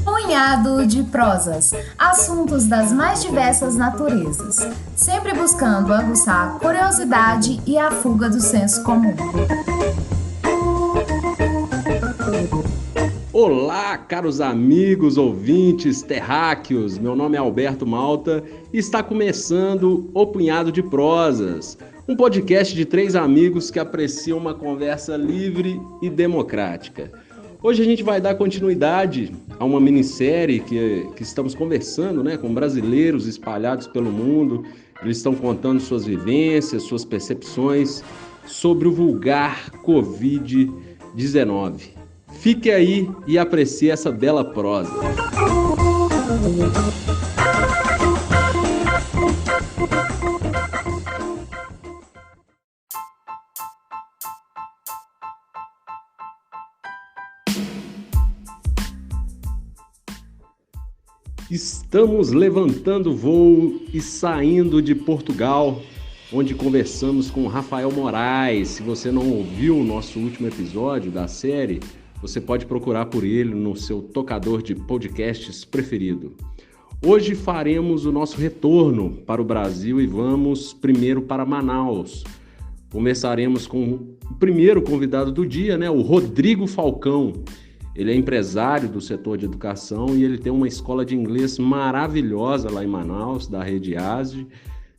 Punhado de prosas, assuntos das mais diversas naturezas, sempre buscando aguçar a curiosidade e a fuga do senso comum. Olá, caros amigos, ouvintes, terráqueos, meu nome é Alberto Malta e está começando o Punhado de Prosas, um podcast de 3 amigos que apreciam uma conversa livre e democrática. Hoje a gente vai dar continuidade a uma minissérie que estamos conversando, com brasileiros espalhados pelo mundo. Eles estão contando suas vivências, suas percepções sobre o vulgar Covid-19. Fique aí e aprecie essa bela prosa. Estamos levantando voo e saindo de Portugal, onde conversamos com Rafael Moraes. Se você não ouviu o nosso último episódio da série, você pode procurar por ele no seu tocador de podcasts preferido. Hoje faremos o nosso retorno para o Brasil e vamos primeiro para Manaus. Conversaremos com o primeiro convidado do dia, o Rodrigo Falcão. Ele é empresário do setor de educação e ele tem uma escola de inglês maravilhosa lá em Manaus, da Rede ASE.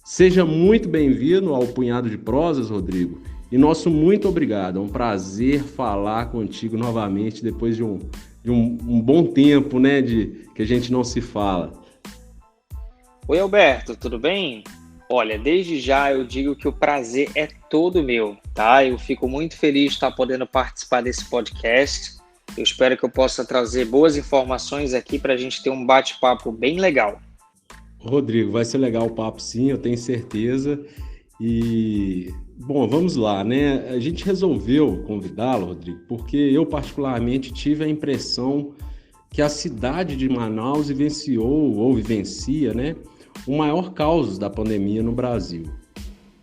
Seja muito bem-vindo ao Punhado de Prosas, Rodrigo. E nosso muito obrigado. É um prazer falar contigo novamente depois de um bom tempo, que a gente não se fala. Oi, Alberto, tudo bem? Olha, desde já eu digo que o prazer é todo meu, tá? Eu fico muito feliz de estar podendo participar desse podcast. Eu espero que eu possa trazer boas informações aqui para a gente ter um bate-papo bem legal. Rodrigo, vai ser legal o papo sim, eu tenho certeza. E, bom, vamos lá, A gente resolveu convidá-lo, Rodrigo, porque eu particularmente tive a impressão que a cidade de Manaus vivencia, o maior caos da pandemia no Brasil.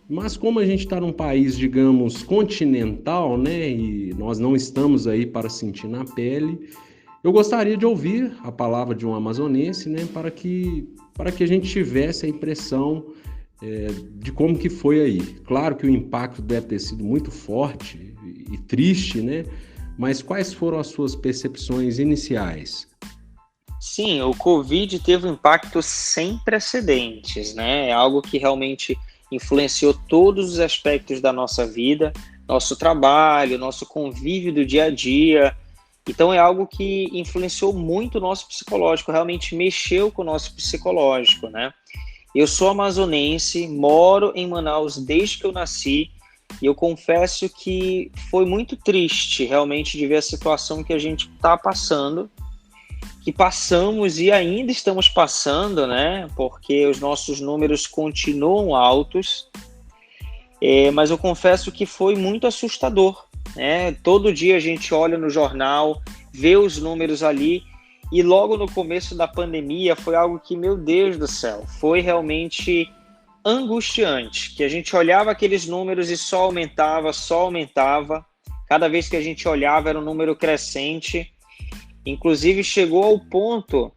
Mas como a gente está num país, digamos, continental, e nós não estamos aí para sentir na pele, eu gostaria de ouvir a palavra de um amazonense, para que a gente tivesse a impressão de como que foi aí. Claro que o impacto deve ter sido muito forte e triste, mas quais foram as suas percepções iniciais? Sim, o Covid teve um impacto sem precedentes, É algo que realmente influenciou todos os aspectos da nossa vida, nosso trabalho, nosso convívio do dia a dia. Então é algo que influenciou muito o nosso psicológico, realmente mexeu com o nosso psicológico, Eu sou amazonense, moro em Manaus desde que eu nasci e eu confesso que foi muito triste realmente de ver a situação que a gente está passando, que passamos e ainda estamos passando, Porque os nossos números continuam altos, mas eu confesso que foi muito assustador, Todo dia a gente olha no jornal, vê os números ali e logo no começo da pandemia foi algo que, meu Deus do céu, foi realmente angustiante, que a gente olhava aqueles números e só aumentava. Cada vez que a gente olhava era um número crescente. Inclusive chegou ao ponto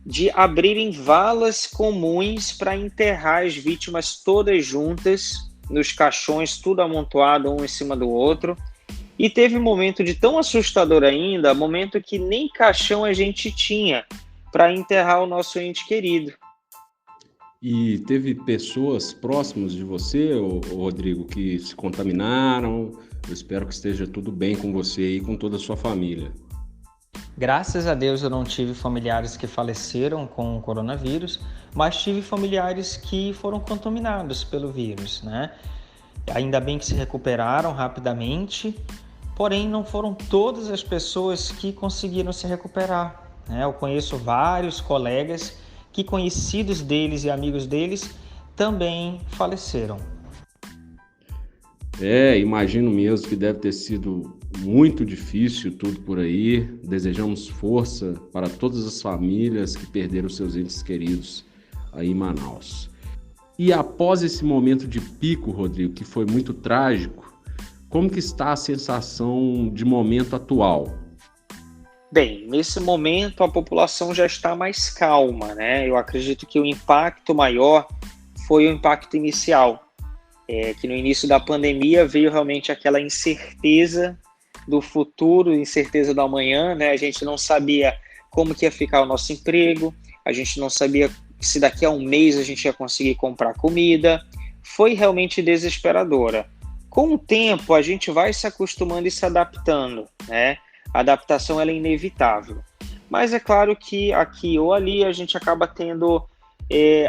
de abrirem valas comuns para enterrar as vítimas todas juntas, nos caixões, tudo amontoado um em cima do outro. E teve um momento de tão assustador ainda, momento que nem caixão a gente tinha para enterrar o nosso ente querido. E teve pessoas próximas de você, Rodrigo, que se contaminaram? Eu espero que esteja tudo bem com você e com toda a sua família. Graças a Deus eu não tive familiares que faleceram com o coronavírus, mas tive familiares que foram contaminados pelo vírus, Ainda bem que se recuperaram rapidamente, porém não foram todas as pessoas que conseguiram se recuperar, Eu conheço vários colegas que conhecidos deles e amigos deles também faleceram. Imagino mesmo que deve ter sido muito difícil tudo por aí. Desejamos força para todas as famílias que perderam seus entes queridos aí em Manaus. E após esse momento de pico, Rodrigo, que foi muito trágico, como que está a sensação de momento atual? Bem, nesse momento a população já está mais calma, né? Eu acredito que o impacto maior foi o impacto inicial, que no início da pandemia veio realmente aquela incerteza do futuro, incerteza do amanhã, né? A gente não sabia como que ia ficar o nosso emprego, a gente não sabia se daqui a um mês a gente ia conseguir comprar comida. Foi realmente desesperadora. Com o tempo, a gente vai se acostumando e se adaptando, né? A adaptação ela é inevitável. Mas é claro que aqui ou ali a gente acaba tendo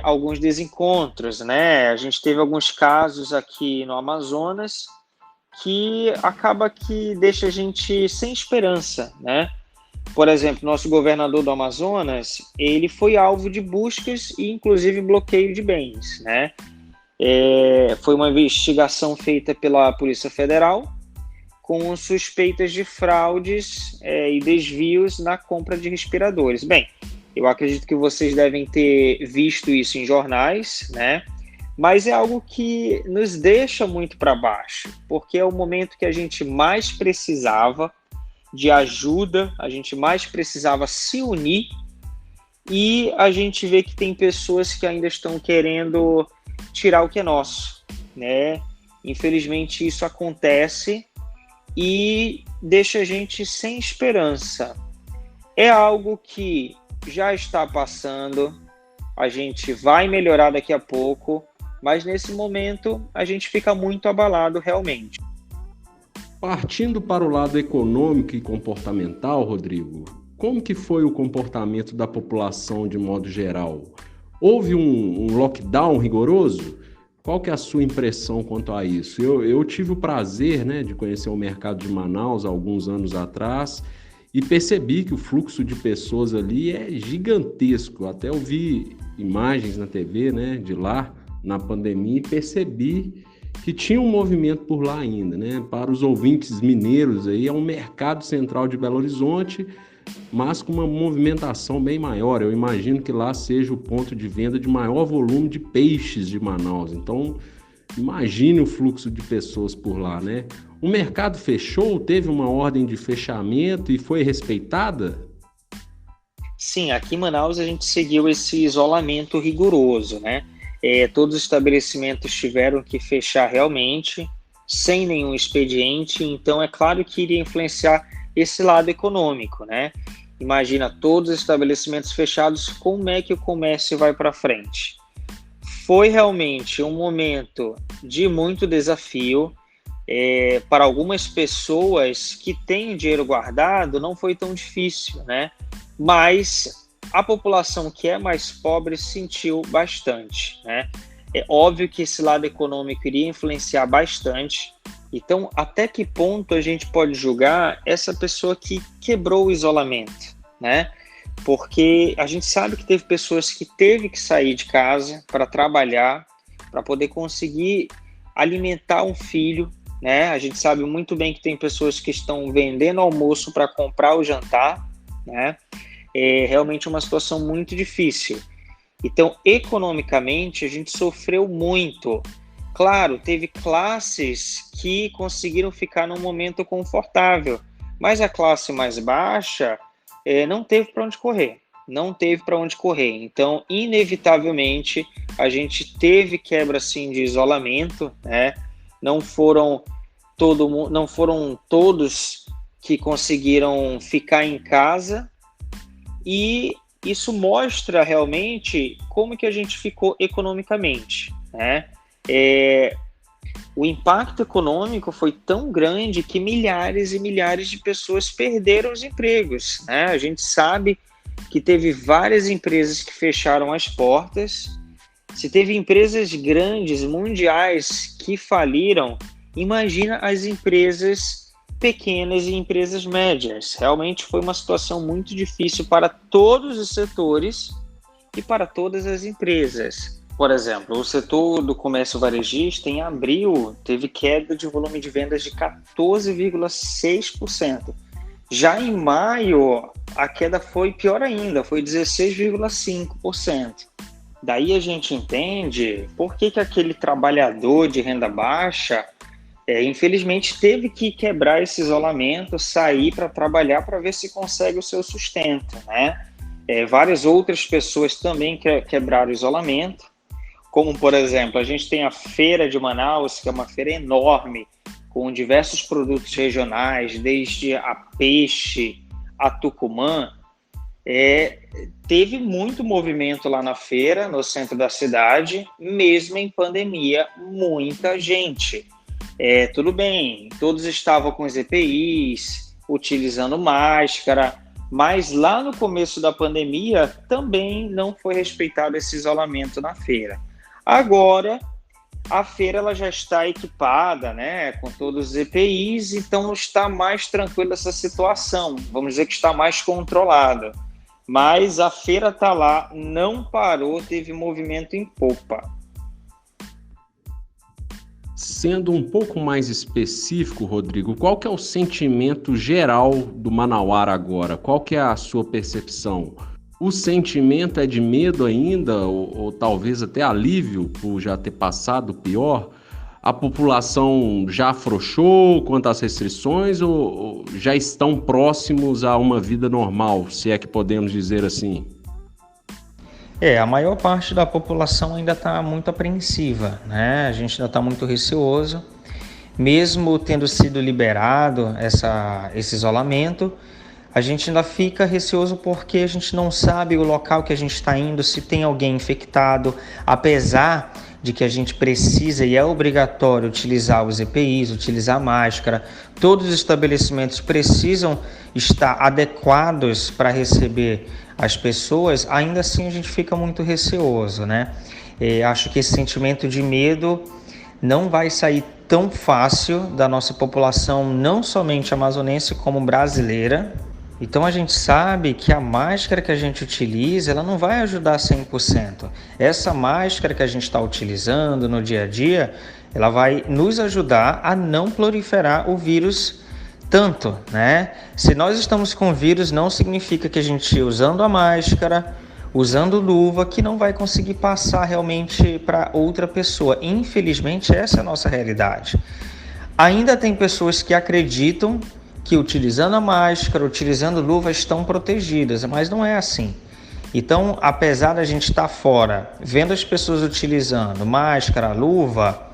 alguns desencontros, né? A gente teve alguns casos aqui no Amazonas que acaba que deixa a gente sem esperança, né? Por exemplo, nosso governador do Amazonas, ele foi alvo de buscas e inclusive bloqueio de bens, né? Foi uma investigação feita pela Polícia Federal com suspeitas de fraudes e desvios na compra de respiradores. Bem, eu acredito que vocês devem ter visto isso em jornais, né? Mas é algo que nos deixa muito para baixo, porque é o momento que a gente mais precisava de ajuda, a gente mais precisava se unir, e a gente vê que tem pessoas que ainda estão querendo tirar o que é nosso, né? Infelizmente isso acontece e deixa a gente sem esperança. É algo que já está passando, a gente vai melhorar daqui a pouco, mas nesse momento a gente fica muito abalado realmente. Partindo para o lado econômico e comportamental, Rodrigo, como que foi o comportamento da população de modo geral? Houve um lockdown rigoroso? Qual que é a sua impressão quanto a isso? Eu tive o prazer, né, de conhecer o mercado de Manaus há alguns anos atrás e percebi que o fluxo de pessoas ali é gigantesco. Até eu vi imagens na TV, né, de lá, na pandemia, e percebi que tinha um movimento por lá ainda, né? Para os ouvintes mineiros, aí é um mercado central de Belo Horizonte, mas com uma movimentação bem maior. Eu imagino que lá seja o ponto de venda de maior volume de peixes de Manaus. Então, imagine o fluxo de pessoas por lá, né? O mercado fechou, teve uma ordem de fechamento e foi respeitada? Sim, aqui em Manaus a gente seguiu esse isolamento rigoroso, né? Todos os estabelecimentos tiveram que fechar realmente, sem nenhum expediente, então é claro que iria influenciar esse lado econômico, né? Imagina todos os estabelecimentos fechados, como é que o comércio vai para frente? Foi realmente um momento de muito desafio. Para algumas pessoas que têm dinheiro guardado, não foi tão difícil, né? Mas a população que é mais pobre sentiu bastante, né? É óbvio que esse lado econômico iria influenciar bastante. Então, até que ponto a gente pode julgar essa pessoa que quebrou o isolamento, né? Porque a gente sabe que teve pessoas que teve que sair de casa para trabalhar, para poder conseguir alimentar um filho, né? A gente sabe muito bem que tem pessoas que estão vendendo almoço para comprar o jantar, né? É realmente uma situação muito difícil. Então, economicamente, a gente sofreu muito. Claro, teve classes que conseguiram ficar num momento confortável, mas a classe mais baixa não teve para onde correr. Não teve para onde correr. Então, inevitavelmente, a gente teve quebra assim, de isolamento, né? Não foram todos que conseguiram ficar em casa. E isso mostra realmente como que a gente ficou economicamente, né? O impacto econômico foi tão grande que milhares e milhares de pessoas perderam os empregos, né? A gente sabe que teve várias empresas que fecharam as portas. Se teve empresas grandes, mundiais, que faliram, imagina as empresas pequenas e empresas médias. Realmente foi uma situação muito difícil para todos os setores e para todas as empresas. Por exemplo, o setor do comércio varejista em abril teve queda de volume de vendas de 14,6%. Já em maio, a queda foi pior ainda, foi 16,5%. Daí a gente entende por que aquele trabalhador de renda baixa, infelizmente, teve que quebrar esse isolamento, sair para trabalhar para ver se consegue o seu sustento, né? Várias outras pessoas também quebraram o isolamento, como, por exemplo, a gente tem a Feira de Manaus, que é uma feira enorme, com diversos produtos regionais, desde a peixe a tucumã. Teve muito movimento lá na feira, no centro da cidade, mesmo em pandemia, muita gente. Tudo bem, todos estavam com os EPIs, utilizando máscara, mas lá no começo da pandemia também não foi respeitado esse isolamento na feira. Agora, a feira ela já está equipada, né, com todos os EPIs, então está mais tranquila essa situação, vamos dizer que está mais controlada. Mas a feira está lá, não parou, teve movimento em popa. Sendo um pouco mais específico, Rodrigo, qual que é o sentimento geral do manauara agora? Qual que é a sua percepção? O sentimento é de medo ainda, ou talvez até alívio por já ter passado o pior? A população já afrouxou quanto às restrições ou já estão próximos a uma vida normal, se é que podemos dizer assim? A maior parte da população ainda está muito apreensiva, né? A gente ainda está muito receoso. Mesmo tendo sido liberado esse isolamento, a gente ainda fica receoso porque a gente não sabe o local que a gente está indo, se tem alguém infectado, apesar de que a gente precisa e é obrigatório utilizar os EPIs, utilizar a máscara. Todos os estabelecimentos precisam estar adequados para receber as pessoas, ainda assim a gente fica muito receoso, né? Acho que esse sentimento de medo não vai sair tão fácil da nossa população, não somente amazonense, como brasileira. Então a gente sabe que a máscara que a gente utiliza, ela não vai ajudar 100%. Essa máscara que a gente está utilizando no dia a dia, ela vai nos ajudar a não proliferar o vírus tanto, né? Se nós estamos com vírus, não significa que a gente usando a máscara, usando luva, que não vai conseguir passar realmente para outra pessoa. Infelizmente, essa é a nossa realidade. Ainda tem pessoas que acreditam que utilizando a máscara, utilizando luva, estão protegidas, mas não é assim. Então, apesar da gente estar fora, vendo as pessoas utilizando máscara, luva,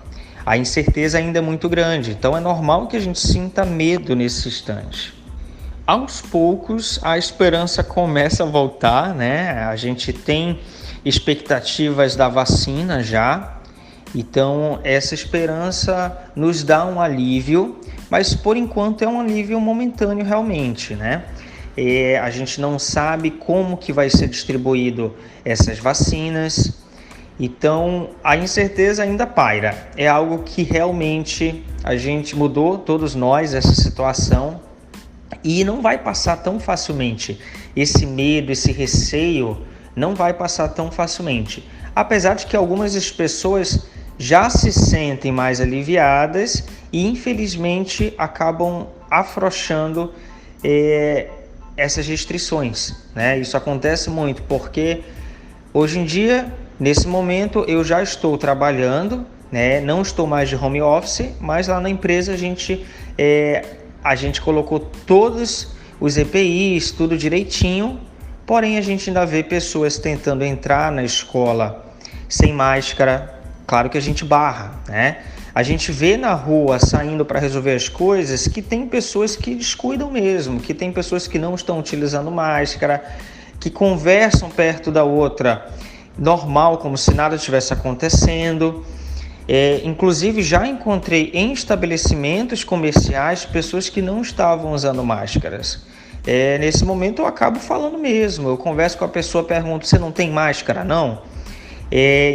a incerteza ainda é muito grande. Então, é normal que a gente sinta medo nesse instante. Aos poucos, a esperança começa a voltar, né? A gente tem expectativas da vacina já. Então, essa esperança nos dá um alívio, mas por enquanto é um alívio momentâneo realmente, né? A gente não sabe como que vai ser distribuído essas vacinas, então a incerteza ainda paira. É algo que realmente a gente mudou, todos nós, essa situação, e não vai passar tão facilmente. Esse medo, esse receio não vai passar tão facilmente. Apesar de que algumas pessoas já se sentem mais aliviadas e infelizmente acabam afrouxando essas restrições, né? Isso acontece muito porque hoje em dia, nesse momento, eu já estou trabalhando, né? Não estou mais de home office, mas lá na empresa a gente colocou todos os EPIs, tudo direitinho, porém a gente ainda vê pessoas tentando entrar na escola sem máscara. Claro que a gente barra, né? A gente vê na rua, saindo para resolver as coisas, que tem pessoas que descuidam mesmo, que tem pessoas que não estão utilizando máscara, que conversam perto da outra, normal, como se nada estivesse acontecendo. Inclusive, já encontrei em estabelecimentos comerciais pessoas que não estavam usando máscaras. Nesse momento, eu acabo falando mesmo. Eu converso com a pessoa, pergunto, você não tem máscara, não?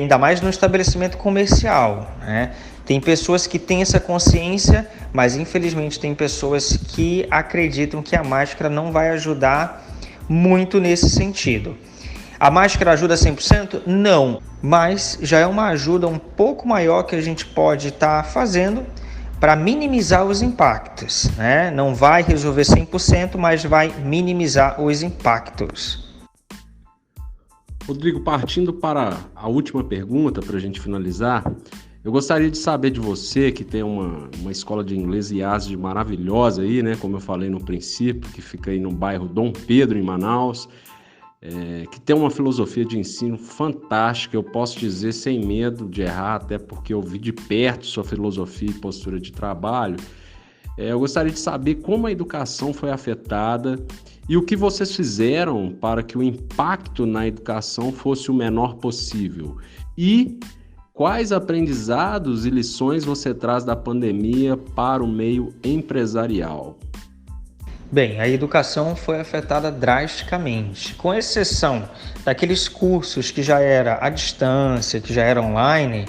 Ainda mais no estabelecimento comercial, né? Tem pessoas que têm essa consciência, mas infelizmente tem pessoas que acreditam que a máscara não vai ajudar muito nesse sentido. A máscara ajuda 100%? Não, mas já é uma ajuda um pouco maior que a gente pode estar fazendo para minimizar os impactos, né? Não vai resolver 100%, mas vai minimizar os impactos. Rodrigo, partindo para a última pergunta, para a gente finalizar, eu gostaria de saber de você, que tem uma escola de inglês IASD maravilhosa aí, né? Como eu falei no princípio, que fica aí no bairro Dom Pedro, em Manaus, que tem uma filosofia de ensino fantástica, eu posso dizer sem medo de errar, até porque eu vi de perto sua filosofia e postura de trabalho. Eu gostaria de saber como a educação foi afetada e o que vocês fizeram para que o impacto na educação fosse o menor possível. E quais aprendizados e lições você traz da pandemia para o meio empresarial? Bem, a educação foi afetada drasticamente, com exceção daqueles cursos que já era à distância, que já era online.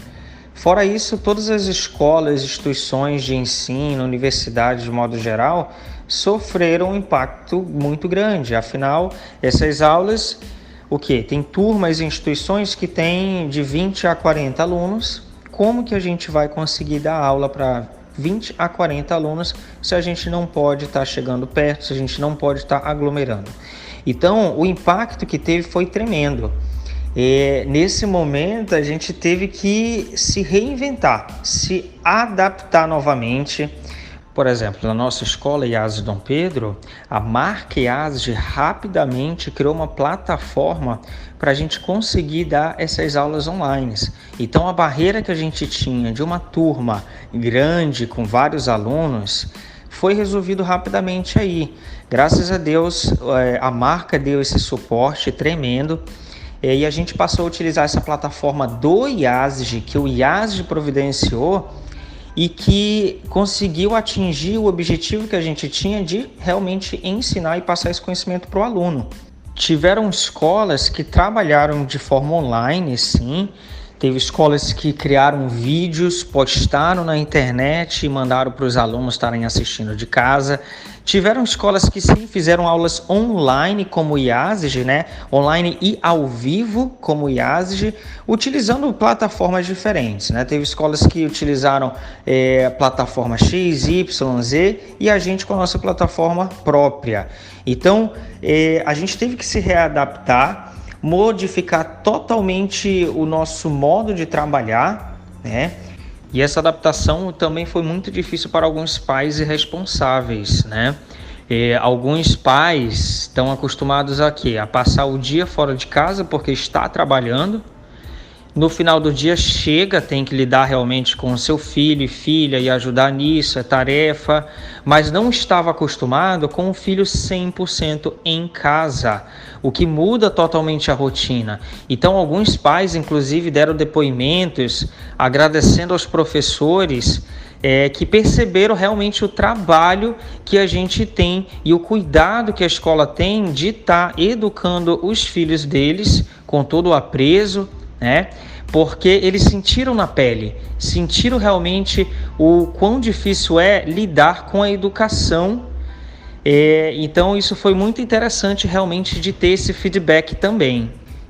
Fora isso, todas as escolas, instituições de ensino, universidades de modo geral, sofreram um impacto muito grande. Afinal, essas aulas, tem turmas e instituições que têm de 20 a 40 alunos. Como que a gente vai conseguir dar aula para 20 a 40 alunos se a gente não pode estar chegando perto, se a gente não pode estar aglomerando? Então, o impacto que teve foi tremendo. Nesse momento, a gente teve que se reinventar, se adaptar novamente. Por exemplo, na nossa escola IASD Dom Pedro, a marca IASD rapidamente criou uma plataforma para a gente conseguir dar essas aulas online. Então, a barreira que a gente tinha de uma turma grande com vários alunos foi resolvido rapidamente aí. Graças a Deus, a marca deu esse suporte tremendo. E a gente passou a utilizar essa plataforma do IASD, que o IASD providenciou, e que conseguiu atingir o objetivo que a gente tinha de realmente ensinar e passar esse conhecimento para o aluno. Tiveram escolas que trabalharam de forma online, sim. Teve escolas que criaram vídeos, postaram na internet e mandaram para os alunos estarem assistindo de casa. Tiveram escolas que sim, fizeram aulas online como o IASD, né? Online e ao vivo como o IASD, utilizando plataformas diferentes, né? Teve escolas que utilizaram plataforma X, Y, Z e a gente com a nossa plataforma própria. Então, a gente teve que se readaptar, modificar totalmente o nosso modo de trabalhar, né? E essa adaptação também foi muito difícil para alguns pais irresponsáveis, né? Alguns pais estão acostumados a quê? A passar o dia fora de casa porque está trabalhando. No final do dia chega, tem que lidar realmente com o seu filho e filha e ajudar nisso, é tarefa, mas não estava acostumado com o filho 100% em casa, o que muda totalmente a rotina. Então, alguns pais, inclusive, deram depoimentos agradecendo aos professores que perceberam realmente o trabalho que a gente tem e o cuidado que a escola tem de estar educando os filhos deles com todo o apreço, né? Porque eles sentiram na pele, sentiram realmente o quão difícil é lidar com a educação. Então isso foi muito interessante realmente de ter esse feedback também.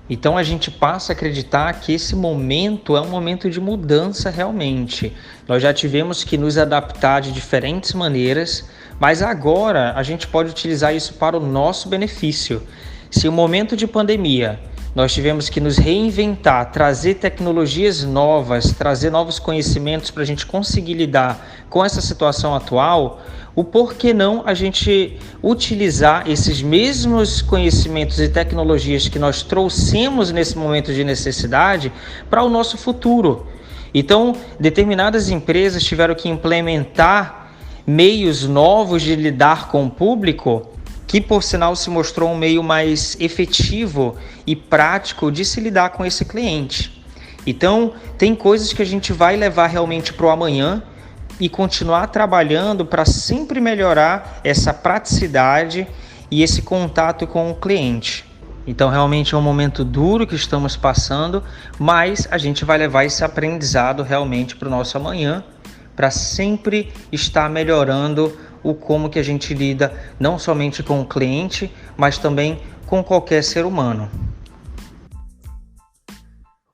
Então a gente passa a acreditar que esse momento é um momento de mudança realmente. Nós já tivemos que nos adaptar de diferentes maneiras, mas agora a gente pode utilizar isso para o nosso benefício. Se o momento de pandemia nós tivemos que nos reinventar, trazer tecnologias novas, trazer novos conhecimentos para a gente conseguir lidar com essa situação atual, o porquê não a gente utilizar esses mesmos conhecimentos e tecnologias que nós trouxemos nesse momento de necessidade para o nosso futuro. Então, determinadas empresas tiveram que implementar meios novos de lidar com o público, que por sinal se mostrou um meio mais efetivo e prático de se lidar com esse cliente. Então, tem coisas que a gente vai levar realmente para o amanhã e continuar trabalhando para sempre melhorar essa praticidade e esse contato com o cliente. Então, realmente é um momento duro que estamos passando, mas a gente vai levar esse aprendizado realmente para o nosso amanhã, para sempre estar melhorando o como que a gente lida não somente com o cliente, mas também com qualquer ser humano.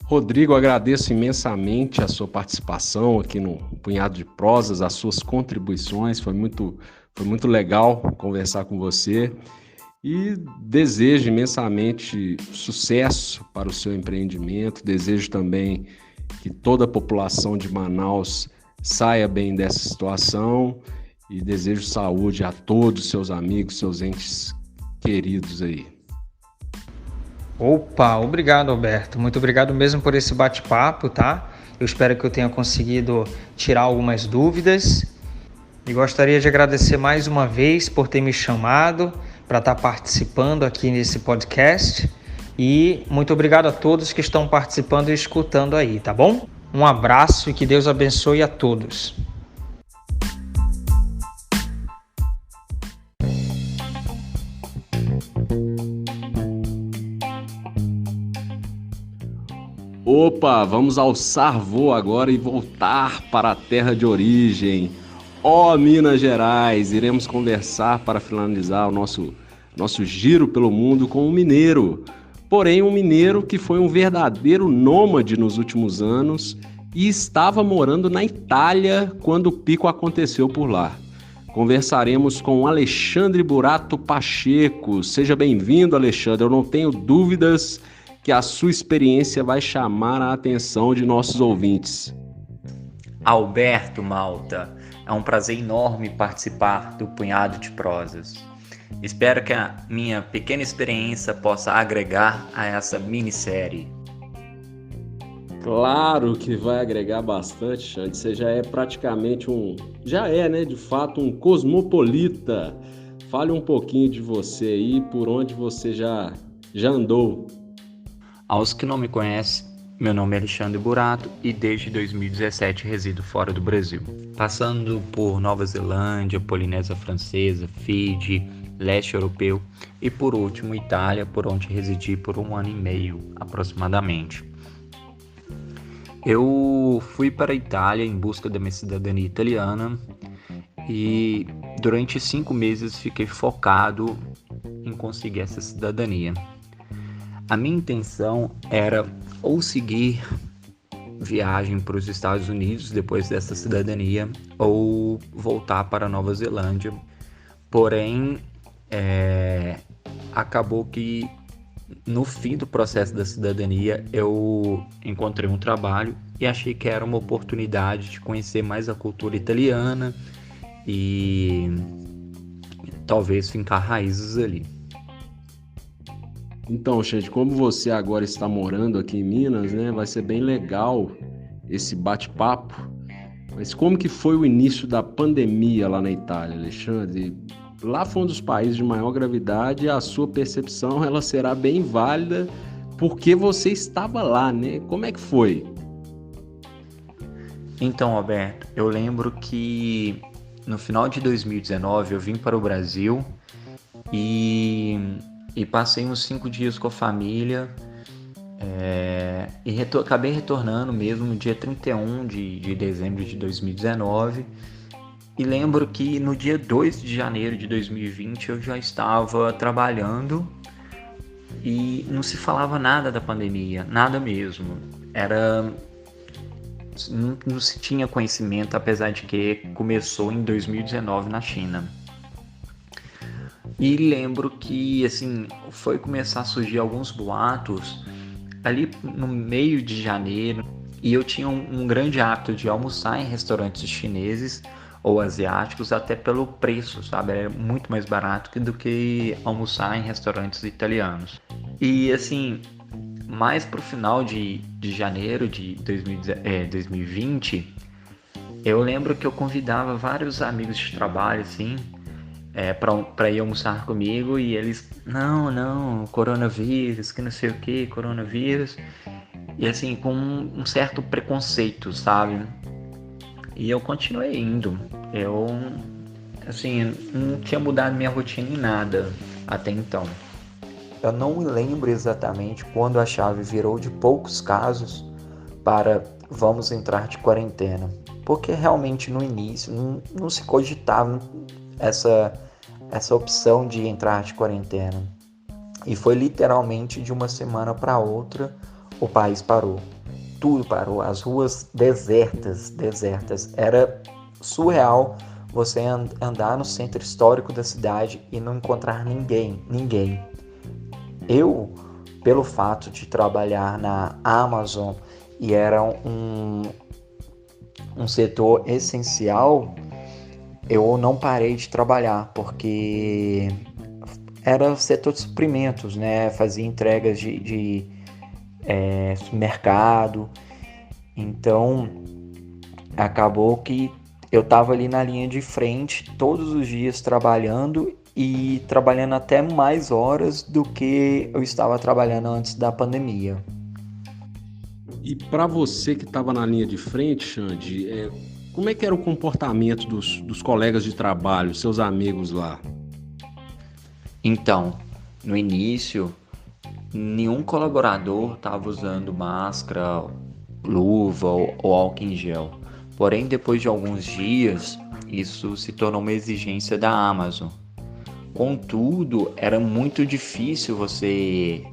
Rodrigo, agradeço imensamente a sua participação aqui no Punhado de Prosas, as suas contribuições, foi muito legal conversar com você. e desejo imensamente sucesso para o seu empreendimento. Desejo também que toda a população de Manaus saia bem dessa situação e desejo saúde a todos os seus amigos, seus entes queridos aí. Opa, obrigado, Alberto. Muito obrigado mesmo por esse bate-papo, tá? Eu espero que eu tenha conseguido tirar algumas dúvidas e gostaria de agradecer mais uma vez por ter me chamado para estar participando aqui nesse podcast e muito obrigado a todos que estão participando e escutando aí, tá bom? Um abraço e que Deus abençoe a todos. Opa, vamos alçar voo agora e voltar para a terra de origem. Minas Gerais, iremos conversar para finalizar o nosso giro pelo mundo com um mineiro. Porém, um mineiro que foi um verdadeiro nômade nos últimos anos e estava morando na Itália quando o pico aconteceu por lá. Conversaremos com Alexandre Burato Pacheco. Seja bem-vindo, Alexandre. Eu não tenho dúvidas que a sua experiência vai chamar a atenção de nossos ouvintes. Alberto Malta, é um prazer enorme participar do Punhado de Prosas. Espero que a minha pequena experiência possa agregar a essa minissérie. Claro que vai agregar bastante, Xande. Você já é praticamente de fato, um cosmopolita. Fale um pouquinho de você aí, por onde você já andou. Aos que não me conhecem, meu nome é Alexandre Burato e desde 2017 resido fora do Brasil, passando por Nova Zelândia, Polinésia Francesa, Fiji, leste europeu e por último Itália, por onde residi por 1 ano e meio aproximadamente. Eu fui para a Itália em busca da minha cidadania italiana e durante 5 meses fiquei focado em conseguir essa cidadania. A minha intenção era ou seguir viagem para os Estados Unidos depois dessa cidadania ou voltar para Nova Zelândia. Porém, acabou que no fim do processo da cidadania eu encontrei um trabalho e achei que era uma oportunidade de conhecer mais a cultura italiana e talvez fincar raízes ali. Então, Xande, como você agora está morando aqui em Minas, né, vai ser bem legal esse bate-papo. Mas como que foi o início da pandemia lá na Itália, Alexandre? Lá foi um dos países de maior gravidade e a sua percepção ela será bem válida porque você estava lá, né? Como é que foi? Então, Alberto, eu lembro que no final de 2019 eu vim para o Brasil e passei uns 5 dias com a família e acabei retornando mesmo no dia 31 de dezembro de 2019 e lembro que no dia 2 de janeiro de 2020 eu já estava trabalhando e não se falava nada da pandemia, nada mesmo. Não se tinha conhecimento, apesar de que começou em 2019 na China. E lembro que assim, foi começar a surgir alguns boatos ali no meio de janeiro e eu tinha um grande hábito de almoçar em restaurantes chineses ou asiáticos até pelo preço, sabe? Era muito mais barato do que almoçar em restaurantes italianos. E assim, mais pro final de janeiro de 2020, eu lembro que eu convidava vários amigos de trabalho, assim, para ir almoçar comigo e eles, não, coronavírus, que não sei o que, coronavírus. E assim, com um certo preconceito, sabe? E eu continuei indo. Eu, assim, não tinha mudado minha rotina em nada até então. Eu não me lembro exatamente quando a chave virou de poucos casos para vamos entrar de quarentena. Porque realmente no início não se cogitava essa opção de entrar de quarentena. E foi literalmente de uma semana para outra o país parou. Tudo parou, as ruas desertas. Era surreal você andar no centro histórico da cidade e não encontrar ninguém. Eu, pelo fato de trabalhar na Amazon e era um setor essencial, eu não parei de trabalhar, porque era setor de suprimentos, né? Fazia entregas de supermercado. Então, acabou que eu estava ali na linha de frente todos os dias trabalhando e trabalhando até mais horas do que eu estava trabalhando antes da pandemia. E para você que estava na linha de frente, Xande, como é que era o comportamento dos colegas de trabalho, seus amigos lá? Então, no início, nenhum colaborador estava usando máscara, luva ou álcool em gel. Porém, depois de alguns dias, isso se tornou uma exigência da Amazon. Contudo, era muito difícil você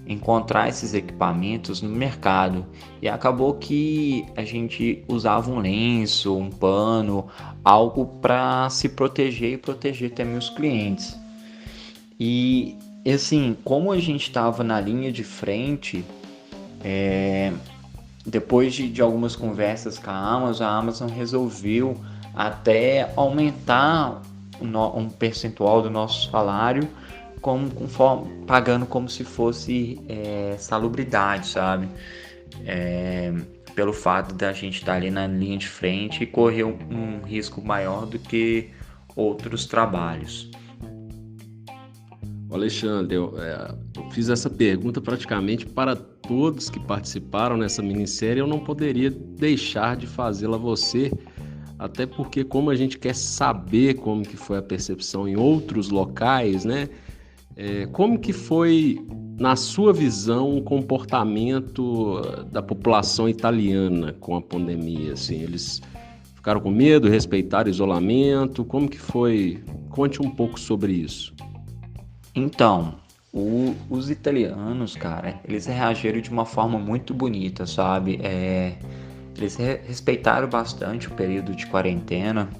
encontrar esses equipamentos no mercado e acabou que a gente usava um lenço, um pano, algo para se proteger e proteger também os clientes. E assim, como a gente estava na linha de frente, depois de algumas conversas com a Amazon resolveu até aumentar um percentual do nosso salário, pagando como se fosse salubridade, sabe? Pelo fato da gente estar ali na linha de frente e correr um risco maior do que outros trabalhos. Alexandre, eu fiz essa pergunta praticamente para todos que participaram nessa minissérie. Eu não poderia deixar de fazê-la a você, até porque como a gente quer saber como que foi a percepção em outros locais, né? Como que foi, na sua visão, o comportamento da população italiana com a pandemia? Assim, eles ficaram com medo, respeitaram o isolamento? Como que foi? Conte um pouco sobre isso. Então, os italianos, cara, eles reagiram de uma forma muito bonita, sabe? Eles respeitaram bastante o período de quarentena,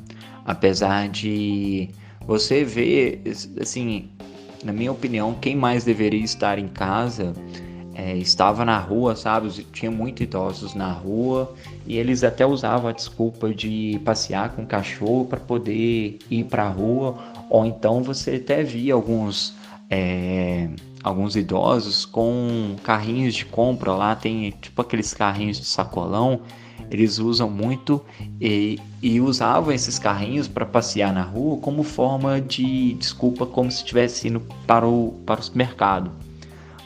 apesar de você ver, assim, na minha opinião, quem mais deveria estar em casa estava na rua, sabe? Tinha muitos idosos na rua e eles até usavam a desculpa de passear com o cachorro para poder ir para a rua, ou então você até via alguns idosos com carrinhos de compra. Lá tem tipo aqueles carrinhos de sacolão, eles usam muito e usavam esses carrinhos para passear na rua como forma de desculpa, como se estivesse indo para o supermercado.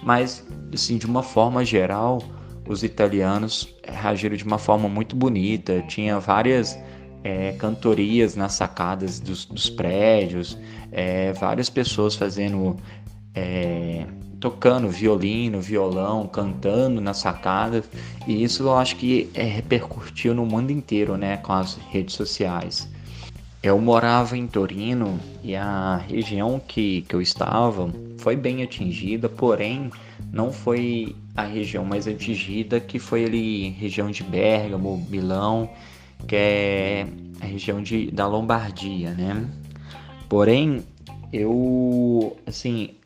Mas assim, de uma forma geral, os italianos reagiram de uma forma muito bonita. Tinha várias cantorias nas sacadas dos prédios, várias pessoas tocando violino, violão, cantando nas sacadas, e isso eu acho que repercutiu no mundo inteiro, né, com as redes sociais. Eu morava em Torino e a região que eu estava foi bem atingida, porém não foi a região mais atingida, que foi ali região de Bérgamo, Milão, que é a região da Lombardia, né? Porém,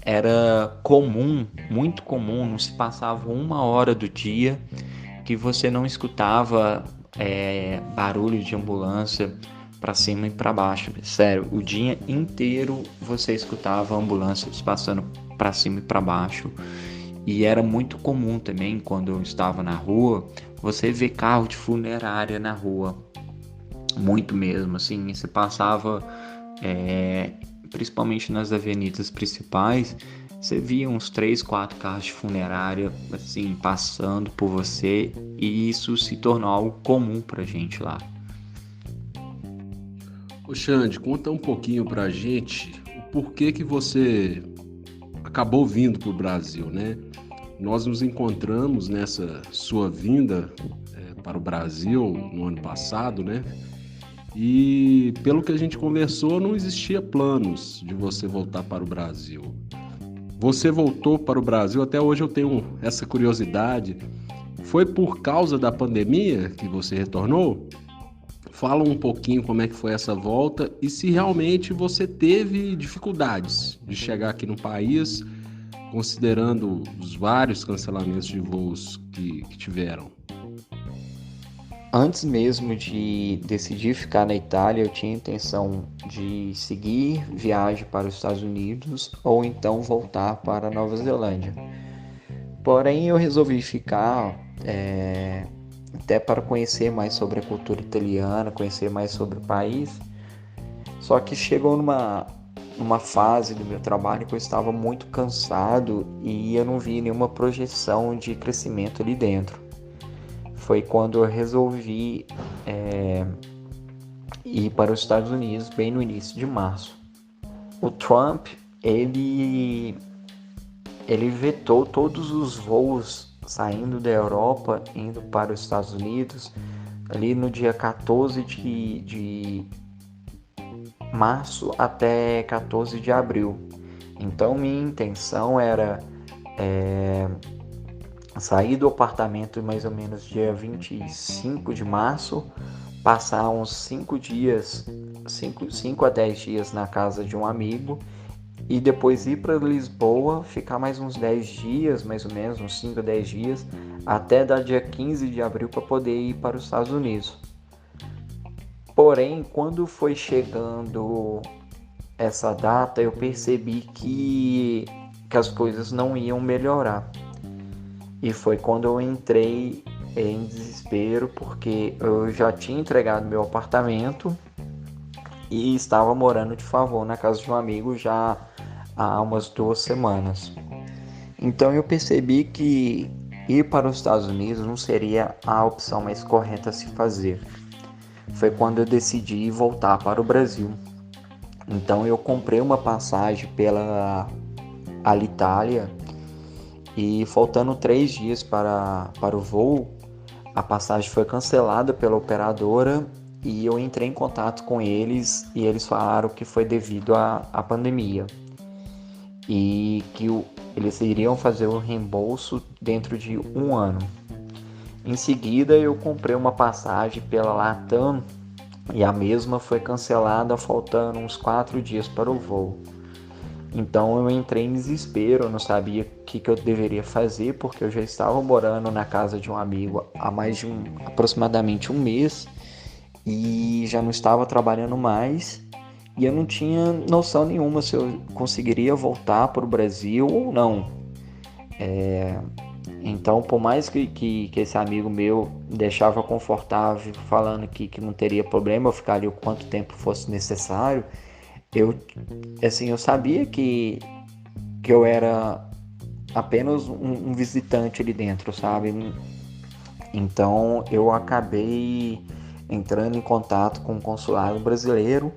era comum, muito comum, não se passava uma hora do dia que você não escutava barulho de ambulância para cima e para baixo. Sério, o dia inteiro você escutava ambulâncias passando para cima e para baixo. E era muito comum também, quando eu estava na rua, você ver carro de funerária na rua. Muito mesmo, assim, você passava, principalmente nas avenidas principais, você via uns 3, 4 carros de funerária, assim, passando por você, e isso se tornou algo comum pra gente lá. Ô Xande, conta um pouquinho pra gente o porquê que você acabou vindo pro Brasil, né? Nós nos encontramos nessa sua vinda para o Brasil no ano passado, né? E pelo que a gente conversou, não existia planos de você voltar para o Brasil. Você voltou para o Brasil, até hoje eu tenho essa curiosidade. Foi por causa da pandemia que você retornou? Fala um pouquinho como é que foi essa volta e se realmente você teve dificuldades de chegar aqui no país, considerando os vários cancelamentos de voos que tiveram. Antes mesmo de decidir ficar na Itália, eu tinha a intenção de seguir viagem para os Estados Unidos ou então voltar para a Nova Zelândia. Porém, eu resolvi ficar até para conhecer mais sobre a cultura italiana, conhecer mais sobre o país. Só que chegou numa fase do meu trabalho que eu estava muito cansado e eu não vi nenhuma projeção de crescimento ali dentro. Foi quando eu resolvi ir para os Estados Unidos bem no início de março. O Trump, ele vetou todos os voos saindo da Europa, indo para os Estados Unidos, ali no dia 14 de março até 14 de abril. Então, minha intenção era sair do apartamento mais ou menos dia 25 de março, passar uns 5 a 10 dias na casa de um amigo e depois ir para Lisboa, ficar mais uns 10 dias, mais ou menos, uns 5 a 10 dias, até dar dia 15 de abril para poder ir para os Estados Unidos. Porém, quando foi chegando essa data, eu percebi que as coisas não iam melhorar. E foi quando eu entrei em desespero, porque eu já tinha entregado meu apartamento e estava morando de favor na casa de um amigo já há umas 2 semanas. Então eu percebi que ir para os Estados Unidos não seria a opção mais correta a se fazer. Foi quando eu decidi voltar para o Brasil. Então eu comprei uma passagem pela Alitalia e faltando 3 dias para o voo, a passagem foi cancelada pela operadora e eu entrei em contato com eles e eles falaram que foi devido à pandemia e que eles iriam fazer o reembolso dentro de 1 ano. Em seguida eu comprei uma passagem pela Latam e a mesma foi cancelada faltando uns 4 dias para o voo. Então eu entrei em desespero, eu não sabia o que eu deveria fazer, porque eu já estava morando na casa de um amigo há aproximadamente um mês e já não estava trabalhando mais e eu não tinha noção nenhuma se eu conseguiria voltar para o Brasil ou não. Então, por mais que esse amigo meu me deixava confortável falando que não teria problema, eu ficaria o quanto tempo fosse necessário, eu sabia que eu era apenas um visitante ali dentro, sabe? Então eu acabei entrando em contato com o consulado brasileiro.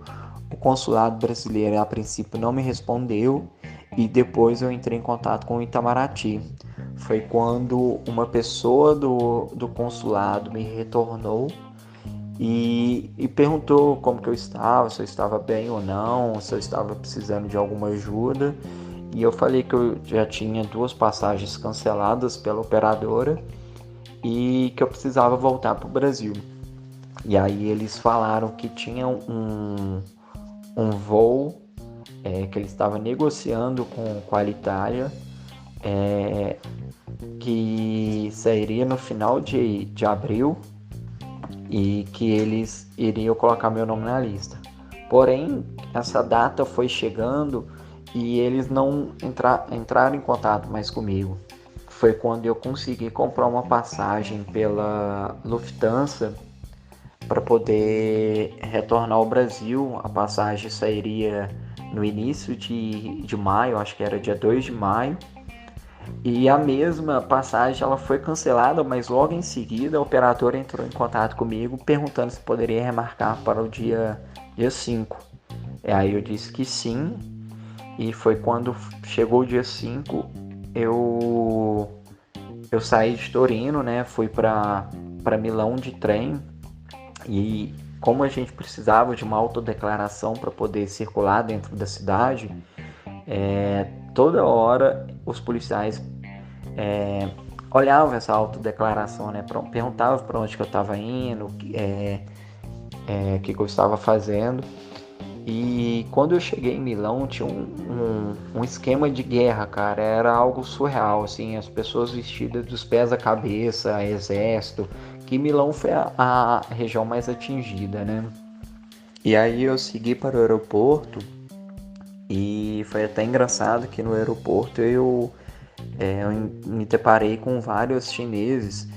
O consulado brasileiro a princípio não me respondeu e depois eu entrei em contato com o Itamaraty. Foi quando uma pessoa do consulado me retornou e perguntou como que eu estava, se eu estava bem ou não, se eu estava precisando de alguma ajuda. E eu falei que eu já tinha 2 passagens canceladas pela operadora e que eu precisava voltar para o Brasil. E aí eles falaram que tinha um voo que eles estavam negociando com a Alitalia, que sairia no final de abril e que eles iriam colocar meu nome na lista. Porém, essa data foi chegando e eles não entraram em contato mais comigo. Foi quando eu consegui comprar uma passagem pela Lufthansa para poder retornar ao Brasil. A passagem sairia no início de maio, acho que era dia 2 de maio. E a mesma passagem ela foi cancelada, mas logo em seguida a operadora entrou em contato comigo perguntando se poderia remarcar para o dia 5. Aí eu disse que sim, e foi quando chegou o dia 5, eu saí de Torino, né? Fui para Milão de trem, e como a gente precisava de uma autodeclaração para poder circular dentro da cidade, toda hora os policiais olhavam essa autodeclaração, né? Perguntavam para onde que eu estava indo, que eu estava fazendo. E quando eu cheguei em Milão, tinha um esquema de guerra, cara. Era algo surreal, assim, as pessoas vestidas dos pés à cabeça, exército, que Milão foi a região mais atingida, né? E aí eu segui para o aeroporto e foi até engraçado que no aeroporto eu me deparei com vários chineses,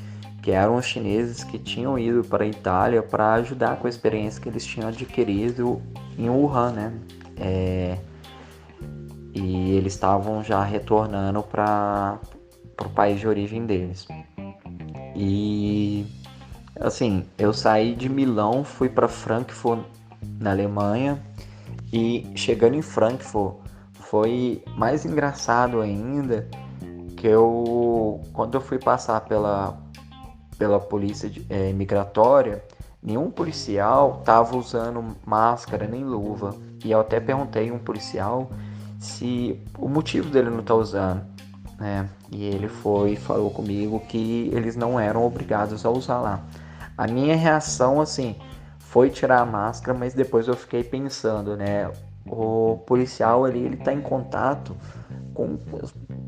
que eram os chineses que tinham ido para a Itália para ajudar com a experiência que eles tinham adquirido em Wuhan, né? E eles estavam já retornando para o país de origem deles. E assim, eu saí de Milão, fui para Frankfurt, na Alemanha, e chegando em Frankfurt foi mais engraçado ainda, que quando eu fui passar pela polícia migratória, nenhum policial estava usando máscara nem luva. E eu até perguntei a um policial se o motivo dele não estar usando, né? E ele falou comigo que eles não eram obrigados a usar lá. A minha reação, assim, foi tirar a máscara, mas depois eu fiquei pensando, né? O policial ali, ele está em contato com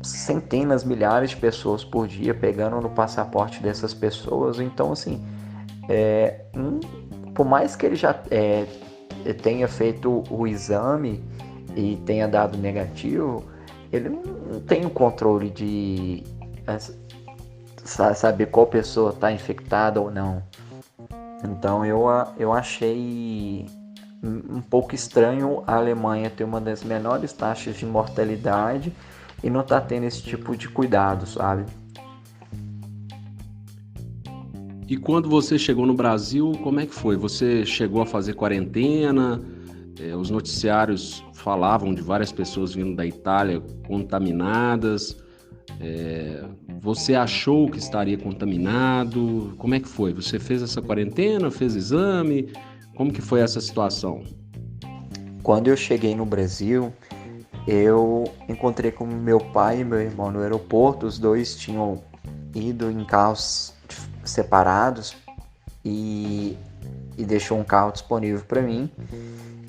centenas, milhares de pessoas por dia, pegando no passaporte dessas pessoas. Então, assim, por mais que ele já tenha feito o exame e tenha dado negativo, ele não tem o controle de saber qual pessoa está infectada ou não. Então eu achei um pouco estranho a Alemanha ter uma das menores taxas de mortalidade e não tá tendo esse tipo de cuidado, sabe? E quando você chegou no Brasil, como é que foi? Você chegou a fazer quarentena? Os noticiários falavam de várias pessoas vindo da Itália contaminadas. Você achou que estaria contaminado? Como é que foi? Você fez essa quarentena? Fez exame? Como que foi essa situação? Quando eu cheguei no Brasil, eu encontrei com meu pai e meu irmão no aeroporto. Os dois tinham ido em carros separados e deixou um carro disponível para mim.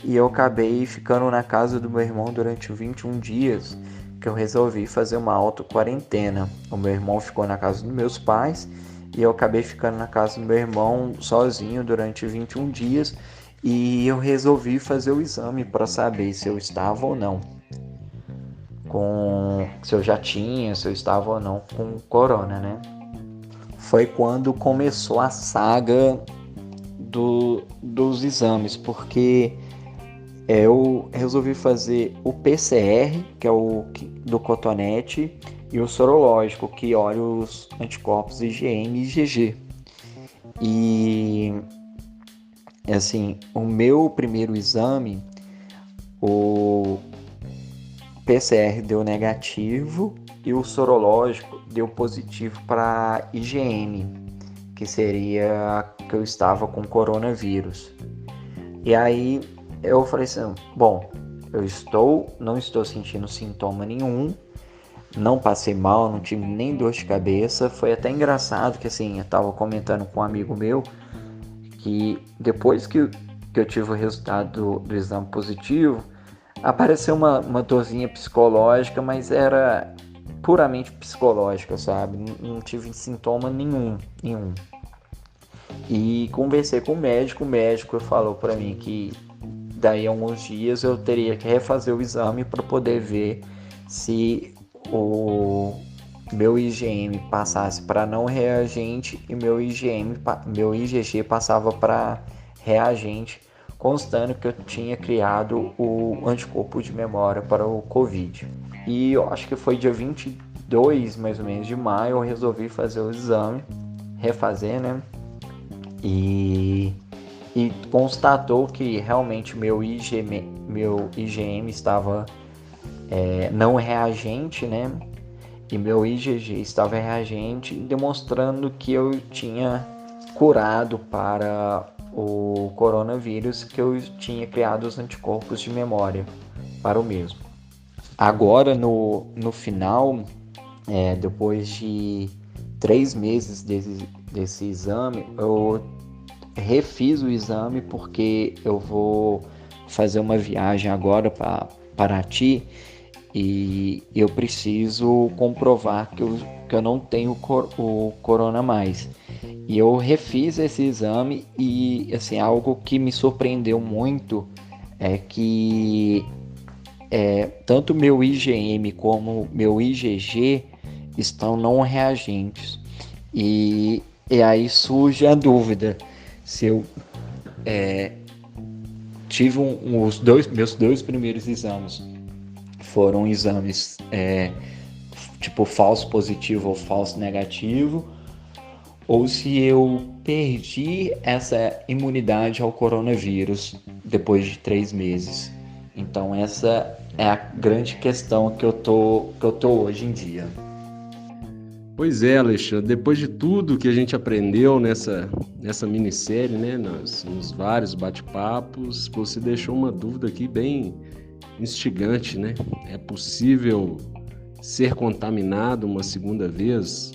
E eu acabei ficando na casa do meu irmão durante 21 dias, que eu resolvi fazer uma auto-quarentena. O meu irmão ficou na casa dos meus pais e eu acabei ficando na casa do meu irmão sozinho durante 21 dias. E eu resolvi fazer o exame para saber se eu estava ou não se eu estava ou não com corona, né? Foi quando começou a saga dos exames, porque eu resolvi fazer o PCR, que é o do cotonete, e o sorológico, que olha os anticorpos IgM e IgG. E assim, o meu primeiro exame, o PCR deu negativo e o sorológico deu positivo para IgM, que seria que eu estava com coronavírus. E aí eu falei assim, bom, não estou sentindo sintoma nenhum, não passei mal, não tive nem dor de cabeça. Foi até engraçado que assim, eu estava comentando com um amigo meu que depois que eu tive o resultado do exame positivo, apareceu uma dorzinha psicológica, mas era puramente psicológica, sabe? Não tive sintoma nenhum. E conversei com o médico falou para mim que daí a alguns dias eu teria que refazer o exame para poder ver se o meu IgM passasse para não reagente e meu IgG passava para reagente, constando que eu tinha criado o anticorpo de memória para o Covid. E eu acho que foi dia 22, mais ou menos, de maio, eu resolvi fazer o exame, refazer, né? E constatou que realmente meu IgM estava não reagente, né? E meu IgG estava reagente, demonstrando que eu tinha curado para o coronavírus, que eu tinha criado os anticorpos de memória para o mesmo. Agora, no final, depois de 3 meses desse exame, refiz o exame porque eu vou fazer uma viagem agora para Paraty e eu preciso comprovar que eu não tenho o corona mais. E eu refiz esse exame e assim, algo que me surpreendeu muito é que tanto meu IgM como meu IgG estão não reagentes. E aí surge a dúvida se eu tive meus dois primeiros exames foram exames tipo falso positivo ou falso negativo, ou se eu perdi essa imunidade ao coronavírus depois de 3 meses. Então essa é a grande questão que eu tô hoje em dia. Pois é, Alexandre, depois de tudo que a gente aprendeu nessa minissérie, né, nos vários bate-papos, você deixou uma dúvida aqui bem instigante, né? É possível ser contaminado uma segunda vez?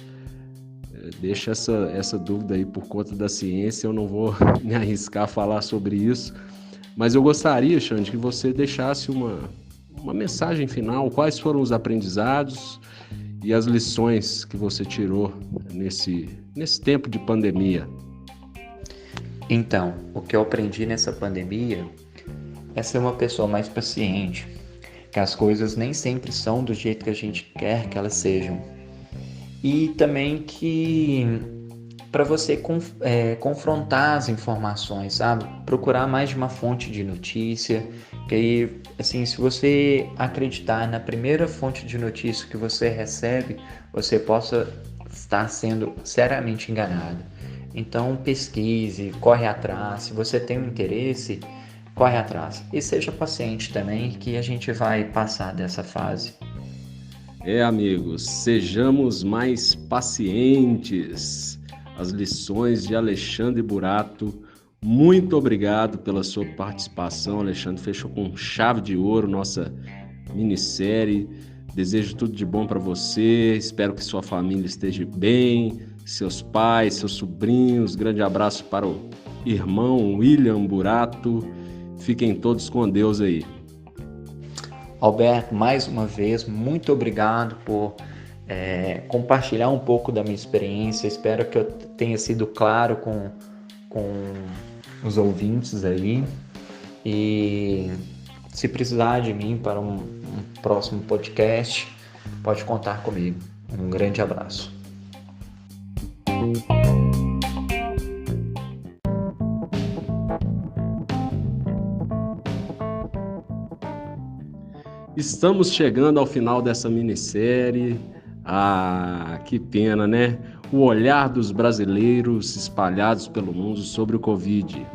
Deixa essa dúvida aí por conta da ciência, eu não vou me arriscar a falar sobre isso, mas eu gostaria, Xande, que você deixasse uma mensagem final. Quais foram os aprendizados e as lições que você tirou nesse tempo de pandemia? Então, o que eu aprendi nessa pandemia é ser uma pessoa mais paciente, que as coisas nem sempre são do jeito que a gente quer que elas sejam. E também que para você confrontar as informações, sabe? Procurar mais de uma fonte de notícia, que aí, assim, se você acreditar na primeira fonte de notícia que você recebe, você possa estar sendo seriamente enganado. Então pesquise, corre atrás, se você tem um interesse, corre atrás. E seja paciente também, que a gente vai passar dessa fase. Amigos, sejamos mais pacientes. As lições de Alexandre Burato. Muito obrigado pela sua participação, Alexandre. Fechou com chave de ouro nossa minissérie. Desejo tudo de bom para você. Espero que sua família esteja bem, seus pais, seus sobrinhos. Grande abraço para o irmão William Burato. Fiquem todos com Deus aí. Alberto, mais uma vez, muito obrigado por compartilhar um pouco da minha experiência. Espero que eu tenha sido claro com os ouvintes aí. E se precisar de mim para um próximo podcast, pode contar comigo. Um grande abraço. Estamos chegando ao final dessa minissérie. Que pena, né? O olhar dos brasileiros espalhados pelo mundo sobre o Covid.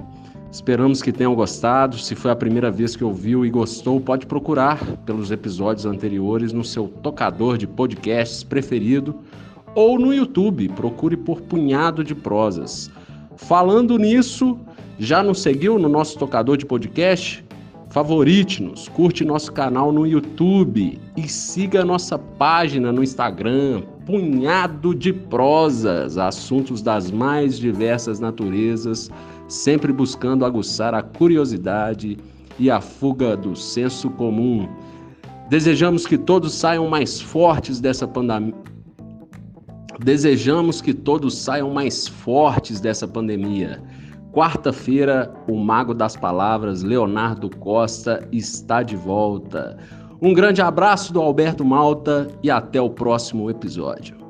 Esperamos que tenham gostado. Se foi a primeira vez que ouviu e gostou, pode procurar pelos episódios anteriores no seu tocador de podcasts preferido ou no YouTube. Procure por Punhado de Prosas. Falando nisso, já nos seguiu no nosso tocador de podcast? Favorite-nos, curte nosso canal no YouTube e siga nossa página no Instagram, Punhado de Prosas, assuntos das mais diversas naturezas, sempre buscando aguçar a curiosidade e a fuga do senso comum. Desejamos que todos saiam mais fortes dessa pandemia. Quarta-feira, o Mago das Palavras, Leonardo Costa, está de volta. Um grande abraço do Alberto Malta e até o próximo episódio.